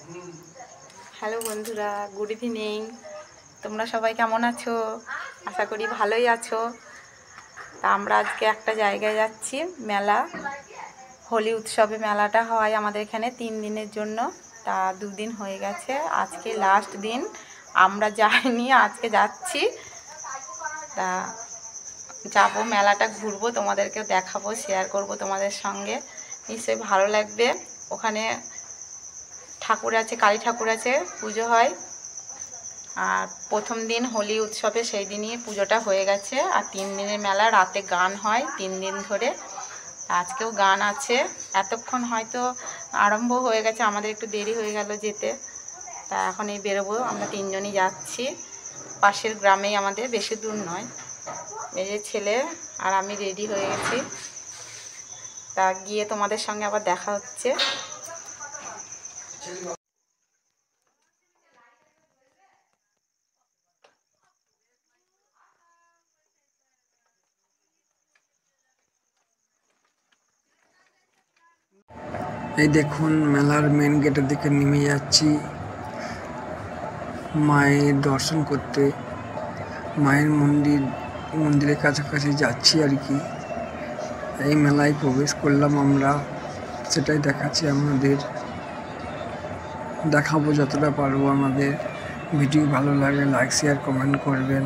Hello বন্ধুরা, good evening. তোমরা সবাই কেমন আছো? আশা করি ভালোই আছো। তা আমরা আজকে একটা জায়গায় যাচ্ছি, মেলা, হোলি উৎসবে মেলাটা হয় আমাদের এখানে 3 দিনের জন্য। তা 2 দিন হয়ে গেছে, আজকে লাস্ট দিন। আমরা যাইনি, আজকে যাচ্ছি। তা যাবো, মেলাটা ঘুরবো, তোমাদেরকেও দেখাবো, শেয়ার করব তোমাদের সঙ্গে। নিশ্চয়ই ভালো লাগবে। ওখানে ঠাকুর আছে, কালী ঠাকুর আছে, পুজো হয়। আর প্রথম দিন হোলি উৎসবে সেই দিনই পুজোটা হয়ে গেছে। আর 3 দিনের মেলা, রাতে গান হয় 3 দিন ধরে। আজকেও গান আছে। এতক্ষণ হয়তো আরম্ভ হয়ে গেছে, আমাদের একটু দেরি হয়ে গেল যেতে। তা এখন এই বেরোবো, আমরা 3 জনই যাচ্ছি। পাশের গ্রামেই আমাদের, বেশি দূর নয়। এই যে ছেলে আর আমি রেডি হয়ে গেছি। তা গিয়ে তোমাদের সঙ্গে আবার দেখা হচ্ছে। এই দেখুন, মেলার মেন গেটের দিকে নেমে যাচ্ছি মায়ের দর্শন করতে। মায়ের মন্দিরের কাছাকাছি যাচ্ছি আর কি। এই মেলায় প্রবেশ করলাম আমরা, সেটাই দেখাচ্ছি আপনাদের। দেখাবো যতটা পারবো আমাদের। ভিডিও ভালো লাগলে লাইক শেয়ার কমেন্ট করবেন।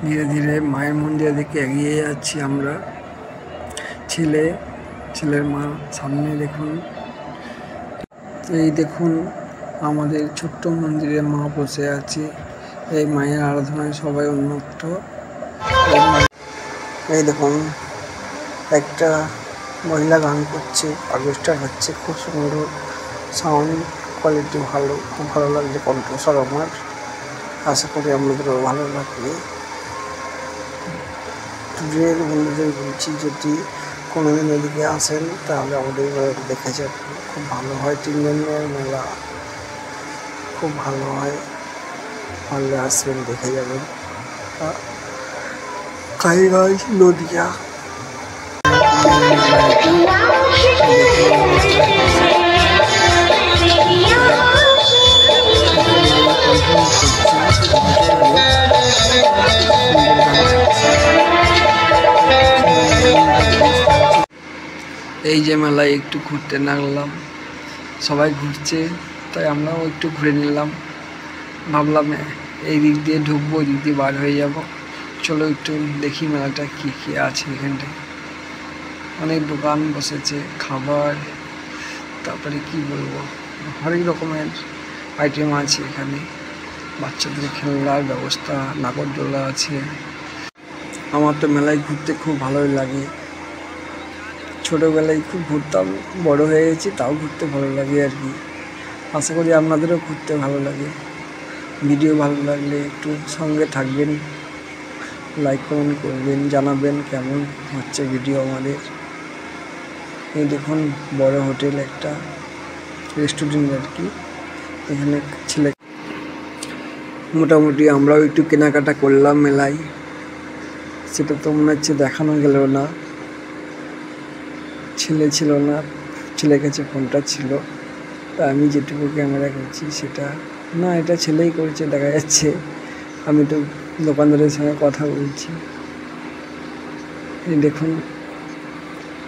ধীরে ধীরে মায়ের মন্দিরের দিকে এগিয়ে যাচ্ছি আমরা। ছেলের মা সামনে দেখুন। এই দেখুন, আমাদের ছোট্ট মন্দিরে মা বসে আছে। এই মায়ের আরাধনায় সবাই উন্মুক্ত। এই দেখুন, একটা মহিলা গান করছে, অর্কেস্ট্রা হচ্ছে, খুব সুন্দর সাউন্ড কোয়ালিটি, ভালো, খুব ভালো লাগছে কণ্ঠস্বর আমার। আশা করি আপনাদেরও ভালো লাগবে। দূরের বন্ধুদের বলছি, যদি কোনোদিন এদিকে আসেন তাহলে আমাদের দেখে যাবেন। খুব ভালো হয়, 3 দিনের মেলা, খুব ভালো হয়। পারলে আসবেন, দেখে যাবেন। কালীগঞ্জ, নদিয়া। এই যে মেলায় একটু ঘুরতে নামলাম, সবাই ঘুরছে তাই আমরাও একটু ঘুরে নিলাম। ভাবলাম এই দিক দিয়ে ঢুকবো, ওই দিক দিয়ে বার হয়ে যাব। চলো একটু দেখি মেলাটা কী কী আছে এখানটায়। অনেক দোকান বসেছে, খাবার, তারপরে কি বলবো, হরেক রকমের আইটেম আছে এখানে। বাচ্চাদের খেলনার ব্যবস্থা, নাগরদোলা আছে। আমার তো মেলায় ঘুরতে খুব ভালোই লাগে। ছোটোবেলায় খুব ঘুরতাম, বড় হয়ে গেছি তাও ঘুরতে ভালো লাগে আর কি। আশা করি আপনাদেরও ঘুরতে ভালো লাগে। ভিডিও ভালো লাগলে একটু সঙ্গে থাকবেন, লাইক কমেন্ট করবেন, জানাবেন কেমন হচ্ছে ভিডিও আমাদের। এই দেখুন, বড় হোটেল, একটা রেস্টুরেন্ট আর কি। এখানে ছেলে, মোটামুটি আমরাও একটু কেনাকাটা করলাম মেলায়। সেটা তো মনে হচ্ছে দেখানো গেল না, ছেলে ছিল না, ছেলের কাছে ফোনটা ছিল। তা আমি যেটুকু ক্যামেরা করছি সেটা না, এটা ছেলেই করেছে দেখা যাচ্ছে। আমি তো দোকানদারের সঙ্গে কথা বলছি। এই দেখুন,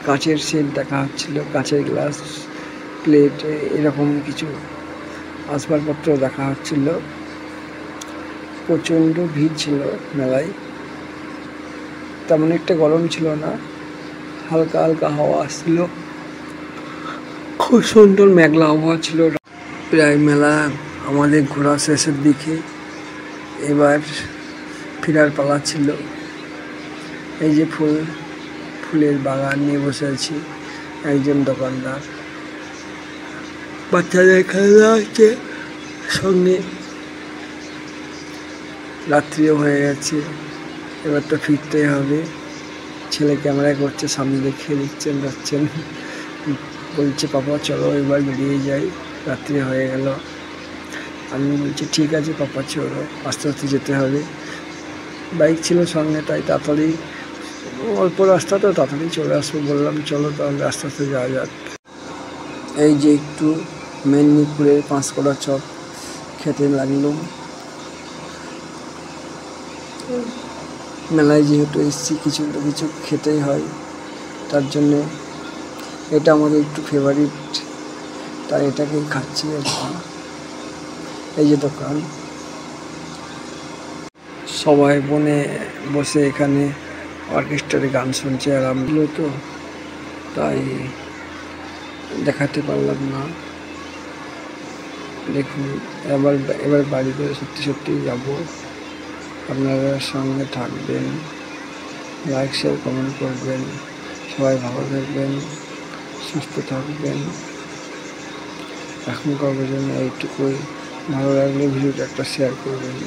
কাচের সেট দেখা হচ্ছিল, কাচের গ্লাস, প্লেট, এরকম কিছু আসবাবপত্র দেখা হচ্ছিল। প্রচণ্ড ভিড় ছিল মেলায়, তেমন একটা গরম ছিল না, হালকা হালকা হাওয়া আসছিল, খুব সুন্দর মেঘলা আবহাওয়া ছিল। প্রায় মেলা আমাদের ঘোরা শেষের দিকে, এবার ফেরার পালা ছিল। এই যে ফুলের বাগান নিয়ে বসে আছি, একজন দোকানদার। বাচ্চাদের খেলা হচ্ছে সঙ্গে। রাত্রিও হয়ে গেছে, এবার তো ফিরতেই হবে। ছেলে ক্যামেরা করছে, সামনে দেখে দিচ্ছেন, যাচ্ছেন, বলছে পাপা চলো এবার বেরিয়ে যাই, রাত্রি হয়ে গেল। আমি বলছি ঠিক আছে পাপা চলো, আস্তে আস্তে যেতে হবে। বাইক ছিল সঙ্গে, তাই তাড়াতাড়ি, অল্প রাস্তা তো তাড়াতাড়ি চলে আসবো বললাম। চলো তাহলে আস্তে আস্তে যাওয়া যাক। এই যে একটু মেদিনীপুরের পাঁশকুড়া চপ খেতে লাগলো। মেলায় যেহেতু এসেছি কিছু না কিছু খেতেই হয়, তার জন্যে এটা আমাদের একটু ফেভারিট, তাই এটাকেই খাচ্ছি আর কি। এই যে দোকান, সবাই বনে বসে এখানে অর্কেস্ট্রারে গান শুনছে, আর আমি তো তাই দেখাতে পারলাম না। দেখুন এবার বাড়িতে সত্যি সত্যি যাব। আপনারা সঙ্গে থাকবেন, লাইক শেয়ার কমেন্ট করবেন, সবাই ভালো থাকবেন, সুস্থ থাকবেন। এখনকার জন্য এইটুকুই। ভালো লাগলে ভিডিওটা একটা শেয়ার করবেন।